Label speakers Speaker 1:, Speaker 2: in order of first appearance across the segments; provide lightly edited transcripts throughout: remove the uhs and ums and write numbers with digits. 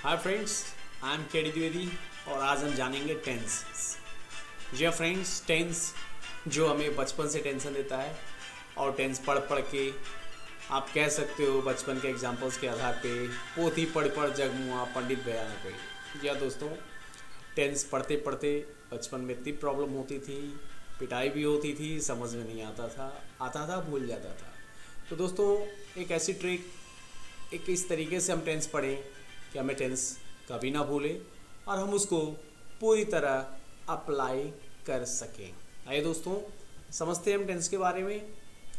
Speaker 1: Hi friends, I am के D Dwivedi और आज हम जानेंगे टेंस। जी हाँ फ्रेंड्स, टेंस जो हमें बचपन से टेंशन देता है और टेंस पढ़ पढ़ के आप कह सकते हो बचपन के एग्जाम्पल्स के आधार पे पोथी पढ़ पढ़ जग मुआ पंडित भया न कोई। जी हाँ दोस्तों, टेंस पढ़ते पढ़ते बचपन में इतनी प्रॉब्लम होती थी, पिटाई भी होती थी, समझ में नहीं आता था भूल जाता था। तो दोस्तों एक ऐसी ट्रिक, एक इस तरीके से हम टेंस पढ़ें कि हमें टेंस कभी ना भूलें और हम उसको पूरी तरह अप्लाई कर सकें। आइए दोस्तों समझते हैं हम टेंस के बारे में।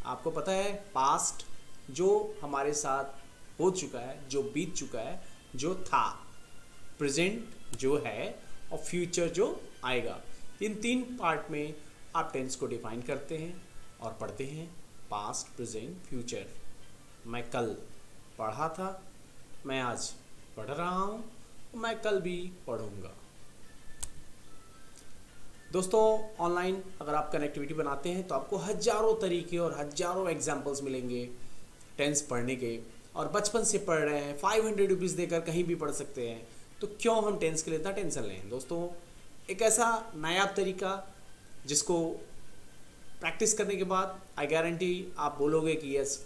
Speaker 1: आपको पता है पास्ट जो हमारे साथ हो चुका है, जो बीत चुका है, जो था, प्रेजेंट जो है और फ्यूचर जो आएगा। इन तीन पार्ट में आप टेंस को डिफाइन करते हैं और पढ़ते हैं। Past, present, future. मैं कल पढ़ा था, मैं आज पढ़ रहा हूँ, मैं कल भी पढ़ूंगा। दोस्तों ऑनलाइन अगर आप कनेक्टिविटी बनाते हैं तो आपको हजारों तरीके और हजारों एग्जाम्पल्स मिलेंगे टेंस पढ़ने के, और बचपन से पढ़ रहे हैं, 500 रुपीज़ देकर कहीं भी पढ़ सकते हैं। तो क्यों हम टेंस के लिए इतना टेंशन लें। दोस्तों एक ऐसा नायाब तरीका जिसको प्रैक्टिस करने के बाद आई गारंटी आप बोलोगे कि yes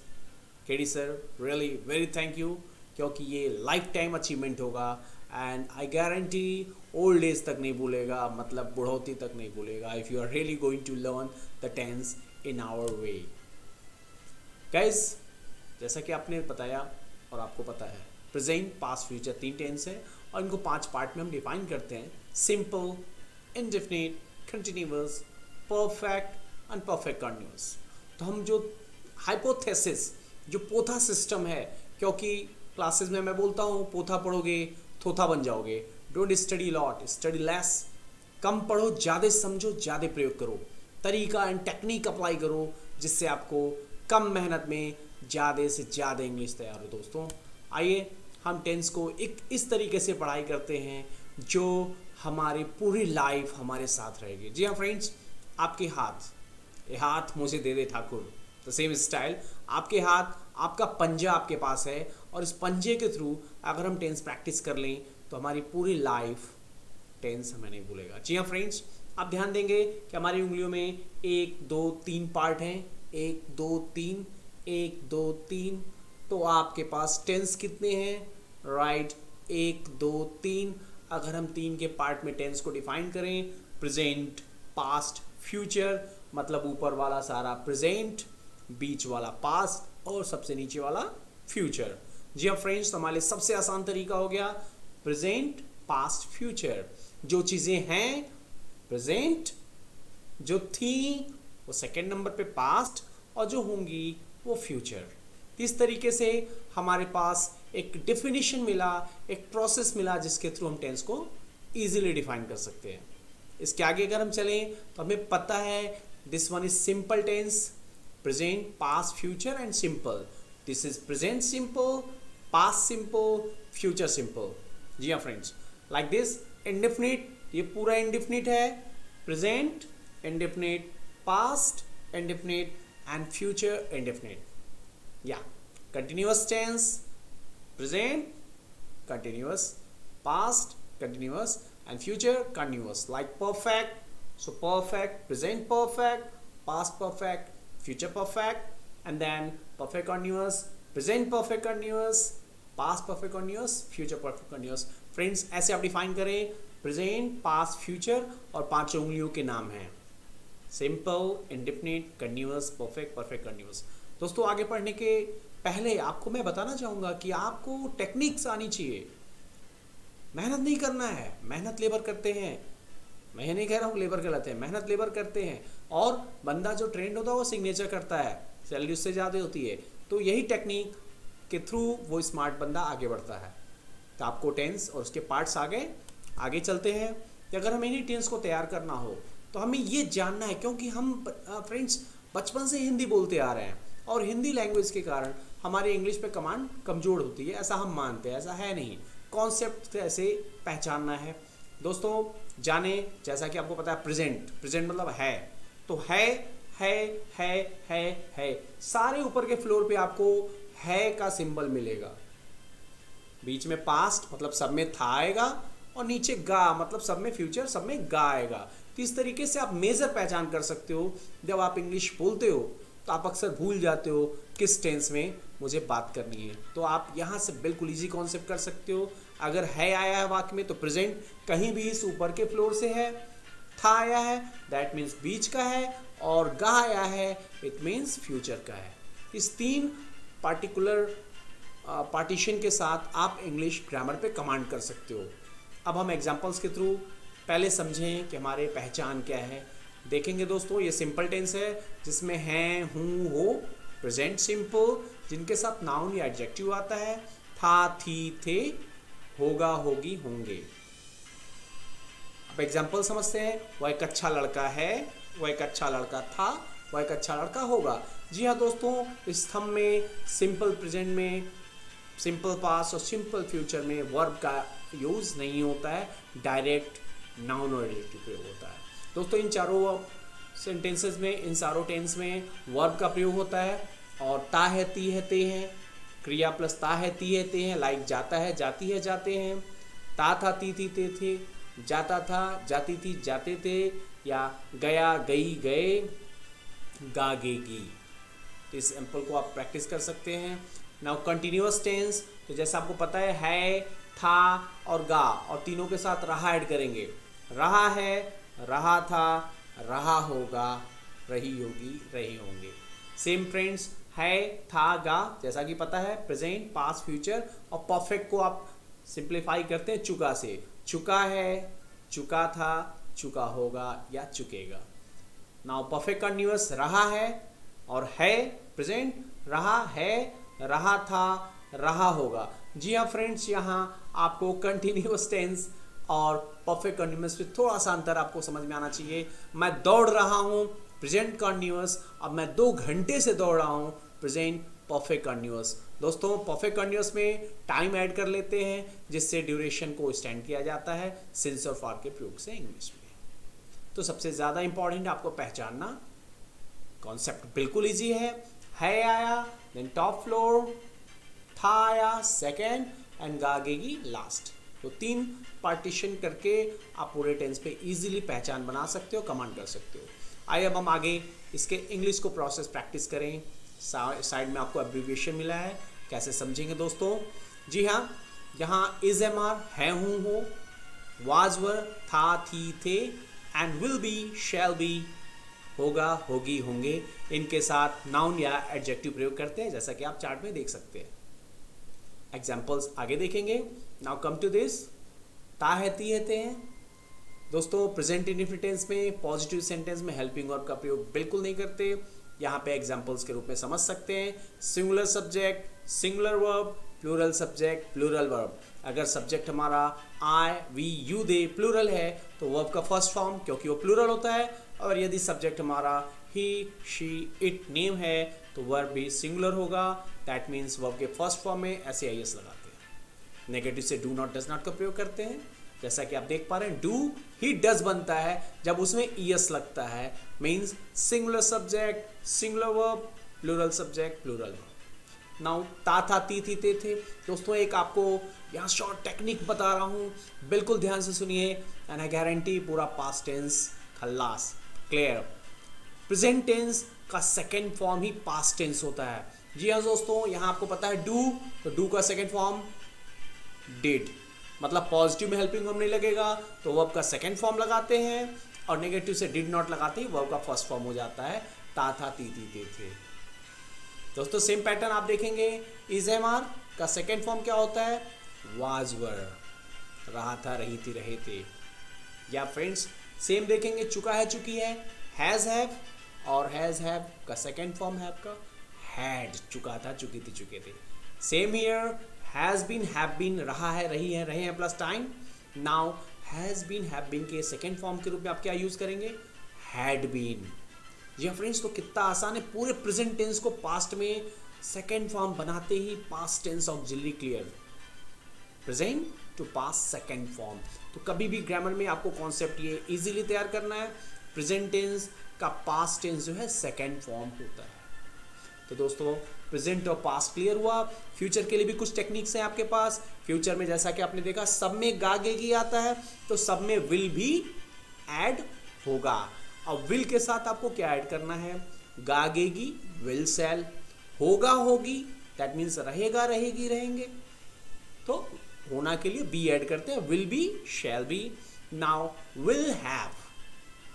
Speaker 1: KD sir really very thank you, क्योंकि ये लाइफ टाइम अचीवमेंट होगा and I guarantee old age तक नहीं भूलेगा, मतलब बुढ़ौती तक नहीं भूलेगा if you are really going to learn the tense in our way. Guys जैसा कि आपने बताया और आपको पता है प्रेजेंट, पास्ट, फ्यूचर तीन टेंस है और इनको 5 पार्ट में हम डिफाइन करते हैं। Simple, indefinite, continuous, perfect and perfect continuous. तो हम जो हाइपोथेसिस, जो पोथा सिस्टम है, क्योंकि क्लासेस में मैं बोलता हूँ पोथा पढ़ोगे थोथा बन जाओगे। Don't study lot, study less. कम पढ़ो, ज़्यादा समझो, ज़्यादा प्रयोग करो, तरीका एंड टेक्निक अप्लाई करो, जिससे आपको कम मेहनत में ज़्यादा से ज़्यादा इंग्लिश तैयार हो। दोस्तों आइए हम टेंस को एक इस तरीके से पढ़ाई करते हैं जो हमारी पूरी लाइफ हमारे साथ रहेगी। जी हाँ फ्रेंड्स, आपके हाथ, ये हाथ मुझे दे दे ठाकुर, द सेम स्टाइल। आपके हाथ, आपका पंजा आपके पास है और इस पंजे के थ्रू अगर हम टेंस प्रैक्टिस कर लें तो हमारी पूरी लाइफ टेंस हमें नहीं भूलेगा। जी हाँ फ्रेंड्स, आप ध्यान देंगे कि हमारी उंगलियों में 1 2 3 पार्ट हैं, 1 2 3, 1 2 3। तो आपके पास टेंस कितने हैं? राइट, 1 2 3। अगर हम 3 के पार्ट में टेंस को डिफाइन करें, प्रेजेंट, पास्ट, फ्यूचर, मतलब ऊपर वाला सारा प्रेजेंट, बीच वाला पास्ट और सबसे नीचे वाला फ्यूचर। जी हाँ फ्रेंड्स, तो हमारे लिए सबसे आसान तरीका हो गया प्रेजेंट, पास्ट, फ्यूचर। जो चीज़ें हैं प्रेजेंट, जो थी वो सेकेंड नंबर पे पास्ट और जो होंगी वो फ्यूचर। इस तरीके से हमारे पास एक डेफिनेशन मिला, एक प्रोसेस मिला जिसके थ्रू हम टेंस को इजीली डिफाइन कर सकते हैं। इसके आगे अगर हम चलें तो हमें पता है this one is simple tense, present, past, future and simple. This is present simple, past simple, future simple. जी हाँ फ्रेंड्स, लाइक दिस। इंडेफिनिट, ये पूरा इंडेफिनिट है, present indefinite, past indefinite and future indefinite. या continuous tense, present continuous, past continuous and future continuous, like perfect. So perfect, present perfect, past perfect, future perfect, and then perfect continuous, present perfect continuous, past perfect continuous, future perfect continuous. Friends ऐसे आप define करें present, past, future और 5 उंगलियों के नाम हैं simple, indefinite, continuous, perfect, perfect continuous. दोस्तों आगे पढ़ने के पहले आपको मैं बताना चाहूँगा कि आपको टेक्निक्स आनी चाहिए। मेहनत नहीं करना है, मेहनत लेबर करते हैं। मैं ये नहीं कह रहा हूँ लेबर कहलाते हैं, मेहनत लेबर करते हैं। और बंदा जो ट्रेंड होता है वो सिग्नेचर करता है, सैलरी उससे ज़्यादा होती है। तो यही टेक्निक के थ्रू वो स्मार्ट बंदा आगे बढ़ता है। तो आपको टेंस और उसके पार्ट्स आगे चलते हैं कि अगर हमें इन्हीं टेंस को तैयार करना हो तो हमें ये जानना है, क्योंकि हम फ्रेंड्स बचपन से हिंदी बोलते आ रहे हैं और हिंदी लैंग्वेज के कारण हमारे इंग्लिश पे कमांड कमज़ोर होती है, ऐसा हम मानते हैं। ऐसा है नहीं, कॉन्सेप्ट ऐसे पहचानना है। दोस्तों जाने, जैसा कि आपको पता है प्रेजेंट मतलब है, तो है सारे ऊपर के फ्लोर पे आपको है का सिंबल मिलेगा। बीच में पास्ट मतलब सब में था आएगा, और नीचे गा मतलब सब में फ्यूचर, सब में गा आएगा। तो इस तरीके से आप मेजर पहचान कर सकते हो। जब आप इंग्लिश बोलते हो तो आप अक्सर भूल जाते हो किस टेंस में मुझे बात करनी है। तो आप यहाँ से बिल्कुल इजी कॉन्सेप्ट कर सकते हो। अगर है आया है वाक्य में तो प्रेजेंट कहीं भी इस ऊपर के फ्लोर से है, था आया है दैट मीन्स बीच का है, और गा आया है इट मीन्स फ्यूचर का है। इस तीन पार्टिकुलर पार्टीशन के साथ आप इंग्लिश ग्रामर पे कमांड कर सकते हो। अब हम एग्जांपल्स के थ्रू पहले समझें कि हमारे पहचान क्या है। देखेंगे दोस्तों, ये सिंपल टेंस है जिसमें हैं, हूँ, हो, प्रेजेंट सिंपल, जिनके साथ नाउन या एडजेक्टिव आता है, था, थी, थे, होगा, होगी, होंगे। अब एग्जांपल समझते हैं। वह एक अच्छा लड़का है, वह एक अच्छा लड़का था, वह एक अच्छा लड़का होगा। जी हाँ दोस्तों, इस स्तंभ में सिंपल प्रेजेंट में, सिंपल पास्ट और सिंपल फ्यूचर में वर्ब का यूज़ नहीं होता है, डायरेक्ट नाउन और एडजेक्टिव प्रयोग होता है। दोस्तों इन चारों सेंटेंसेस में, इन चारों टेंस में वर्ब का प्रयोग होता है, और ता है, ती है, ते हैं, क्रिया प्लस ता है, ती है, ते हैं, लाइक जाता है, जाती है, जाते हैं, ता था, ती थी, ते थे, जाता था, जाती थी, जाते थे, या गया, गई, गए, गा, गेगी। इस सैंपल को आप प्रैक्टिस कर सकते हैं। नाउ कंटिन्यूअस टेंस, तो जैसा आपको पता है, था और गा, और तीनों के साथ रहा ऐड करेंगे। रहा है, रहा था, रहा होगा, रही होगी, रहे होंगे। सेम फ्रेंड्स, है, था, गा, जैसा कि पता है प्रेजेंट, पास्ट, फ्यूचर, और परफेक्ट को आप सिंप्लीफाई करते हैं चुका से। चुका है, चुका था, चुका होगा या चुकेगा। नाउ परफेक्ट कंटिन्यूअस, रहा है और है प्रेजेंट, रहा है, रहा था, रहा होगा। जी हाँ फ्रेंड्स, यहाँ आपको कंटिन्यूअस टेंस और परफेक्ट कंटिन्यूअस में थोड़ा सा अंतर आपको समझ में आना चाहिए। मैं दौड़ रहा हूँ, प्रेजेंट कंटिन्यूअस। अब मैं 2 घंटे से दौड़ रहा हूँ, प्रेजेंट परफेक्ट कंटिन्यूअस। दोस्तों परफेक्ट कंटिन्यूअस में टाइम ऐड कर लेते हैं, जिससे ड्यूरेशन को एक्सटेंड किया जाता है सिंस और फॉर के प्रयोग से इंग्लिश में। तो सबसे ज़्यादा इंपॉर्टेंट आपको पहचानना, कॉन्सेप्ट बिल्कुल ईजी है आया, देन टॉप फ्लोर, था आया सेकेंड, एंड गागेगी लास्ट। तो 3 पार्टीशन करके आप पूरे टेंस पे इजीली पहचान बना सकते हो, कमांड कर सकते हो। आइए अब हम आगे इसके इंग्लिश को प्रोसेस प्रैक्टिस करें। साइड में आपको एब्रीविएशन मिला है, कैसे समझेंगे दोस्तों। जी हाँ, यहाँ इज, एम, आर, है, हूँ, हो, वाज, वर, था, थी, थे, and will be, shall B, होगा, होगी, होंगे, इनके साथ नाउन या एडजेक्टिव प्रयोग करते हैं, जैसा कि आप चार्ट में देख सकते हैं। एग्जाम्पल्स आगे देखेंगे। नाउ कम टू दिस, ता है, ती है, ते हैं। दोस्तों प्रेजेंट इंडिफिनिट में, पॉजिटिव सेंटेंस में हेल्पिंग वर्ब का प्रयोग बिल्कुल नहीं करते। यहाँ पे एग्जाम्पल्स के रूप में समझ सकते हैं। Singular subject, singular verb, plural subject, plural verb. अगर सब्जेक्ट हमारा I, we, you, they plural है तो वर्ब का फर्स्ट फॉर्म, क्योंकि वो प्लूरल होता है। और यदि सब्जेक्ट हमारा ही, शी, इट, नेम है तो वर्ब भी सिंगुलर होगा। दैट मीन्स वर्ब के फर्स्ट फॉर्म में SAIS लगाते हैं। नेगेटिव से डू नॉट, डज नॉट का प्रयोग करते हैं। जैसा कि आप देख पा रहे हैं, डू ही डज बनता है जब उसमें ES लगता है, means singular subject, singular verb, plural subject, plural verb. Now ता था, ती थी, ते थे। दोस्तों एक आपको यहाँ शॉर्ट टेक्निक बता रहा हूँ, बिल्कुल ध्यान से सुनिए, एंड आई गारंटी पूरा पास्ट टेंस खल्लास, क्लियर। प्रेजेंट टेंस का सेकेंड फॉर्म ही पास्ट टेंस होता है। जी हाँ दोस्तों, यहाँ आपको पता है डू, तो डू का सेकेंड फॉर्म डिड, मतलब पॉजिटिव में हेल्पिंग वर्ब नहीं लगेगा तो वर्ब का सेकेंड फॉर्म लगाते हैं, और नेगेटिव से डिड नॉट लगाते ही वर्ब का फर्स्ट फॉर्म हो जाता है, ता था, ती थी, ते थे। दोस्तों सेम पैटर्न आप देखेंगे, इज, एम, आर का सेकेंड फॉर्म क्या होता है, वाज, वर, रहा था, रही थी, रहे थे। या फ्रेंड्स सेम देखेंगे, चुका है, चुकी है, हैज, हैव, और हैज, हैव का सेकेंड फॉर्म है आपका हैड, चुका था, चुकी थी, चुके थे। Same here, has been, have been, रहा है, रही है, रहे हैं plus time. Now has been, have been के सेकेंड फॉर्म के रूप में आप क्या यूज करेंगे, हैड बीन। जी फ्रेंड्स, तो कितना आसान है, पूरे प्रेजेंट टेंस को पास्ट में सेकेंड फॉर्म बनाते ही past tense auxiliary clear, present to past second form. तो कभी भी ग्रामर में आपको कॉन्सेप्ट ये इजीली तैयार करना है, प्रेजेंट टेंस का पास्ट टेंस जो है सेकेंड फॉर्म होता है। तो दोस्तों प्रेजेंट और पास्ट क्लियर हुआ। फ्यूचर के लिए भी कुछ टेक्निक्स हैं आपके पास। फ्यूचर में जैसा कि आपने देखा सब में गागेगी आता है, तो सब में विल भी ऐड होगा। अब विल के साथ आपको क्या ऐड करना है, गागेगी विल सेल, होगा होगी दैट मीन्स रहेगा रहेगी रहेंगे, तो होना के लिए बी ऐड करते हैं, will be shall B. Now will have,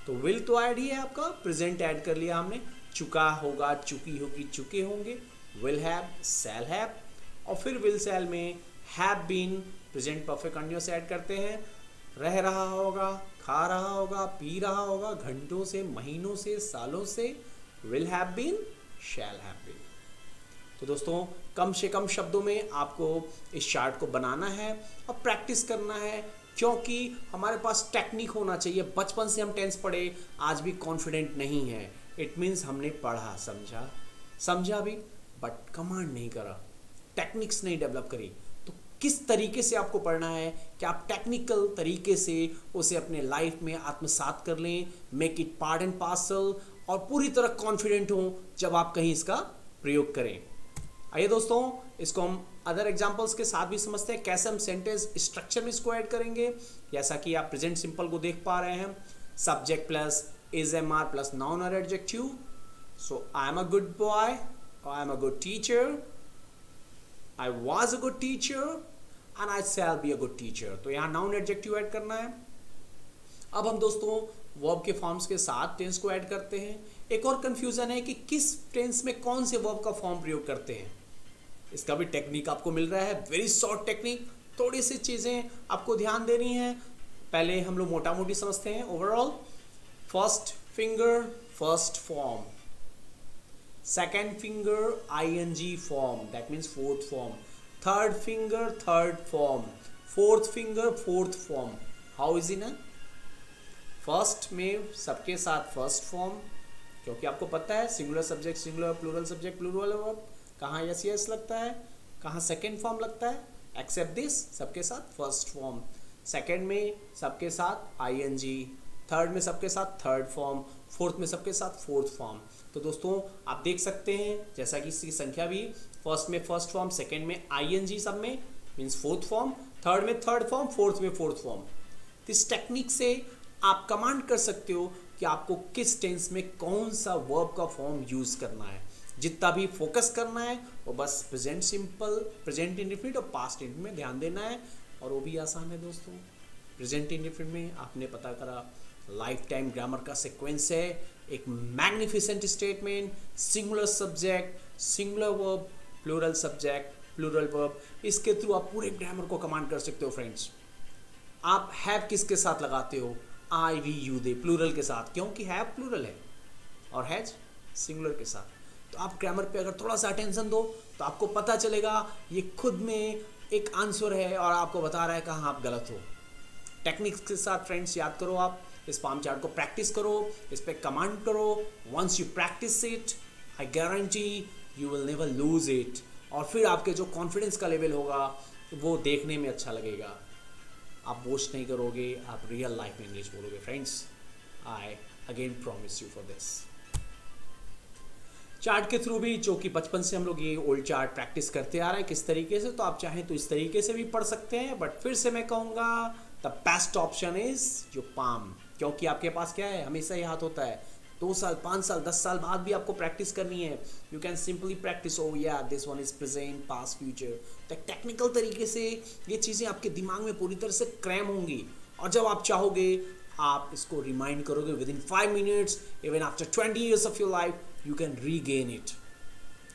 Speaker 1: तो विल तो ऐड ही है आपका, प्रेजेंट ऐड कर लिया हमने, चुका होगा चुकी होगी चुके होंगे, विल हैव शैल हैव, और फिर विल शैल में have been present perfect continuous add करते हैं, रह रहा होगा, खा रहा होगा, पी रहा होगा, घंटों से महीनों से सालों से, will have been shall have been. तो दोस्तों कम से कम शब्दों में आपको इस चार्ट को बनाना है और प्रैक्टिस करना है, क्योंकि हमारे पास टेक्निक होना चाहिए। बचपन से हम टेंस पढ़े, आज भी कॉन्फिडेंट नहीं है, इट मीन्स हमने पढ़ा समझा भी बट कमांड नहीं करा, टेक्निक्स नहीं डेवलप करी। तो किस तरीके से आपको पढ़ना है कि आप टेक्निकल तरीके से उसे अपने लाइफ में आत्मसात कर लें, make it part and parcel, और पूरी तरह कॉन्फिडेंट हो जब आप कहीं इसका प्रयोग करें। आइए दोस्तों इसको हम अदर एग्जांपल्स के साथ भी समझते हैं, कैसे हम सेंटेंस स्ट्रक्चर में इसको ऐड करेंगे। जैसा कि आप प्रेजेंट सिंपल को देख पा रहे हैं, subject plus is am are plus noun और adjective. So I am a good boy, I am a good teacher, I was a good teacher and I shall be a good teacher. तो यहाँ noun adjective add करना है। अब हम दोस्तों verb के forms के साथ टेंस को ऐड करते हैं। एक और कंफ्यूजन है कि किस टेंस में कौन से वर्ब का फॉर्म प्रयोग करते हैं, इसका भी टेक्निक आपको मिल रहा है, वेरी शॉर्ट टेक्निक। थोड़ी सी चीज़ें आपको ध्यान देनी है। पहले हम लोग मोटा मोटी समझते हैं overall. First finger first form, second finger ING form that means fourth form, third finger third form, fourth finger fourth form. How is in? First में सबके साथ फर्स्ट फॉर्म, क्योंकि आपको पता है singular subject singular, plural subject plural verb, कहाँ es es लगता है, कहाँ सेकेंड फॉर्म लगता है, एक्सेप्ट दिस सबके साथ फर्स्ट फॉर्म। सेकेंड में सबके साथ आईएनजी, थर्ड में सबके साथ थर्ड फॉर्म, फोर्थ में सबके साथ फोर्थ फॉर्म। तो दोस्तों आप देख सकते हैं जैसा कि इसकी संख्या भी, फर्स्ट में फर्स्ट फॉर्म, सेकेंड में आईएनजी सब में मीन्स फोर्थ फॉर्म, थर्ड में थर्ड फॉर्म, फोर्थ में फोर्थ फॉर्म। इस टेक्निक से आप कमांड कर सकते हो कि आपको किस टेंस में कौन सा वर्ब का फॉर्म यूज करना है। जितना भी फोकस करना है वो बस प्रेजेंट सिंपल, प्रेजेंट इंडेफिनिट और पास्ट इंडेफिनिट में ध्यान देना है, और वो भी आसान है दोस्तों। प्रेजेंट इंडेफिनिट में आपने पता करा लाइफ टाइम ग्रामर का सीक्वेंस है, एक magnificent statement, singular subject singular verb, plural subject plural verb. इसके थ्रू आप पूरे ग्रामर को कमांड कर सकते हो फ्रेंड्स। आप हैव किसके साथ लगाते हो, आई वी यू दे, प्लूरल के साथ, क्योंकि हैव प्लूरल है और हैज सिंगुलर के साथ। तो आप ग्रामर पे अगर थोड़ा सा अटेंशन दो तो आपको पता चलेगा ये खुद में एक आंसर है और आपको बता रहा है कहाँ आप गलत हो। टेक्निक्स के साथ फ्रेंड्स याद करो, आप इस पाम चार्ट को प्रैक्टिस करो, इस पर कमांड करो। Once you practice it I guarantee you will never lose it, और फिर आपके जो कॉन्फिडेंस का लेवल होगा वो देखने में अच्छा लगेगा। आप बोस्ट नहीं करोगे, आप रियल लाइफ में इंग्लिश बोलोगे friends. I again promise you for this. Chart के थ्रू भी, जो कि बचपन से हम लोग ये ओल्ड चार्ट प्रैक्टिस करते आ रहे हैं किस तरीके से, तो आप चाहें तो इस तरीके से भी पढ़ सकते हैं, बट फिर से मैं कहूँगा the best option is your palm, क्योंकि आपके पास क्या है, हमेशा ही हाथ होता है। 2 साल 5 साल 10 साल बाद भी आपको प्रैक्टिस करनी है। यू कैन सिंपली प्रैक्टिस, ओ या this one is present past future. तो टेक्निकल तरीके से ये चीज़ें आपके दिमाग में पूरी तरह से क्रैम होंगी, और जब आप चाहोगे आप इसको रिमाइंड करोगे with in 5 minutes, even after 20 years of your life you can regain it.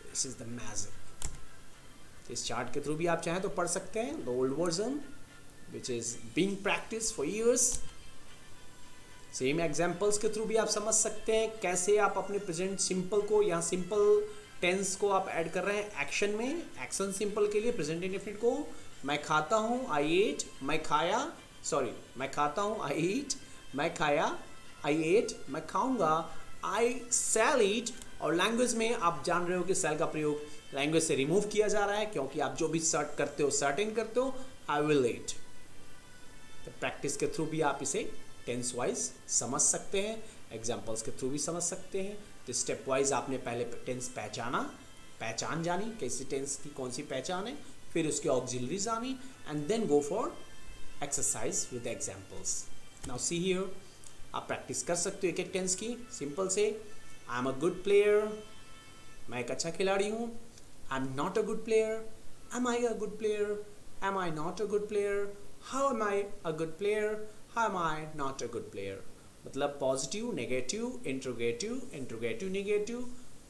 Speaker 1: This is the magic. इस चार्ट के थ्रू भी आप चाहें तो पढ़ सकते हैं the old version which is being practiced for years. Same examples के थ्रू भी आप समझ सकते हैं कैसे आप अपने प्रेजेंट सिंपल को, यहाँ सिंपल टेंस को आप ऐड कर रहे हैं एक्शन में। एक्शन सिंपल के लिए प्रेजेंट इंडेफिनिट को, मैं खाता हूँ आई एट, मैं खाया, सॉरी मैं खाता हूँ आई ईट, मैं खाया आई एट, मैं खाऊंगा आई सेल ईट। और लैंग्वेज में आप जान रहे हो कि सेल का प्रयोग लैंग्वेज से रिमूव किया जा रहा है, क्योंकि आप जो भी सर्ट करते हो सर्टेन करते हो, आई विल ईट। तो प्रैक्टिस के थ्रू भी आप इसे टेंस वाइज समझ सकते हैं, एग्जाम्पल्स के थ्रू भी समझ सकते हैं। तो स्टेप वाइज आपने पहले टेंस पहचाना, पहचान जानी, कैसी टेंस की कौन सी पहचान है, फिर उसके ऑक्सिलरीज आनी, and then go for exercise with examples. Now see here, आप प्रैक्टिस कर सकते हो एक एक टेंस की। सिंपल से, I am a good player, मैं एक अच्छा खिलाड़ी हूँ। I am not a good player, am I a good player, am I not a good player, how am I a good player, how am I not a good player. मतलब positive, negative, interrogative, interrogative negative,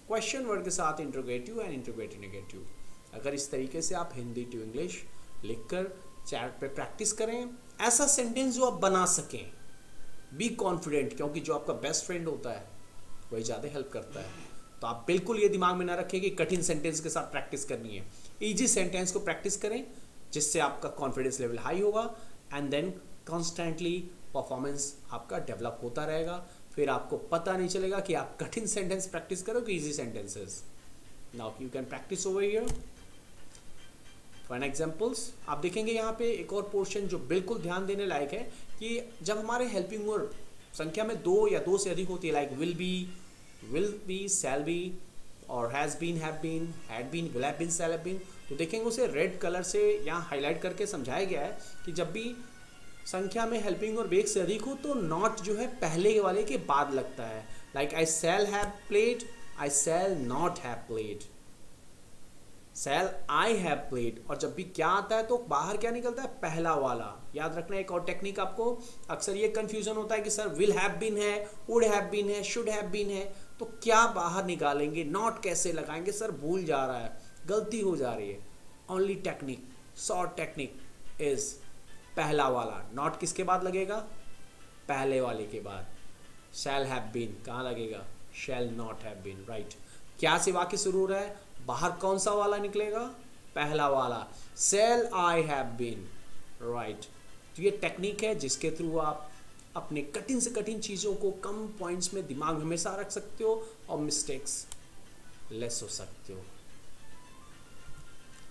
Speaker 1: question word के साथ interrogative and interrogative negative. अगर इस तरीके से आप Hindi to English लिखकर chat पे प्रैक्टिस करें, ऐसा सेंटेंस जो आप बना सकें, बी कॉन्फिडेंट, क्योंकि जो आपका बेस्ट फ्रेंड होता है वही ज़्यादा हेल्प करता है। तो आप बिल्कुल ये दिमाग में ना रखें कि कठिन सेंटेंस के साथ प्रैक्टिस करनी है। इजी सेंटेंस को प्रैक्टिस करें, जिससे आपका कॉन्फिडेंस लेवल हाई होगा, एंड देन कॉन्स्टेंटली परफॉर्मेंस आपका डेवलप होता रहेगा। फिर आपको पता नहीं चलेगा कि आप कठिन सेंटेंस प्रैक्टिस करो कि easy sentences. Now you can practice over here for examples. आप देखेंगे यहाँ पे एक और पोर्शन जो बिल्कुल ध्यान देने लायक है, कि जब हमारे हेल्पिंग वर्ब संख्या में दो या दो से अधिक होती है, like will be, shall be, और has been, have been, had been, will have been, shall have been, तो देखेंगे उसे रेड कलर से यहाँ हाईलाइट करके समझाया गया है कि जब भी संख्या में हेल्पिंग वर्ब एक से अधिक हो तो नॉट जो है पहले वाले के बाद लगता है। Like I shall have played, I shall not have played, shall I have played. और जब भी क्या आता है तो बाहर क्या निकलता है, पहला वाला। याद रखना एक और टेक्निक आपको, अक्सर ये कंफ्यूजन होता है कि सर विल हैव बीन है, वुड हैव बीन है, शुड हैव बीन है, तो क्या बाहर निकालेंगे, नॉट कैसे लगाएंगे, सर भूल जा रहा है, गलती हो जा रही है। Only technique, short technique is पहला वाला। नॉट किसके बाद लगेगा, पहले वाले के बाद। शैल हैव बीन कहाँ लगेगा, shall not have been, right. क्या से वाक्य शुरू हो रहा है, बाहर कौन सा वाला निकलेगा, पहला वाला, शैल आई हैव बीन, राइट। तो ये टेक्निक है जिसके थ्रू आप अपने कठिन से कठिन चीज़ों को कम पॉइंट्स में दिमाग में हमेशा रख सकते हो और मिस्टेक्स लेस हो सकते हो।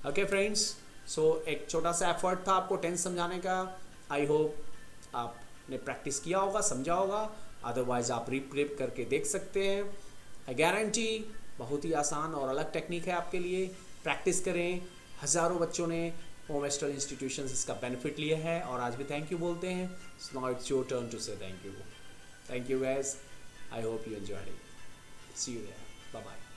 Speaker 1: ओके फ्रेंड्स, सो एक छोटा सा एफर्ट था आपको टेंस समझाने का। आई होप आपने प्रैक्टिस किया होगा, समझा होगा, अदरवाइज आप रिप्लेप करके देख सकते हैं। आई गारंटी बहुत ही आसान और अलग टेक्निक है आपके लिए। प्रैक्टिस करें, हज़ारों बच्चों ने होम एस्टल इंस्टीट्यूशंस इसका बेनिफिट लिया है और आज भी थैंक यू बोलते हैं। So now it's your turn to say thank you. Thank you guys, I hope you enjoyed it. See you there, bye bye.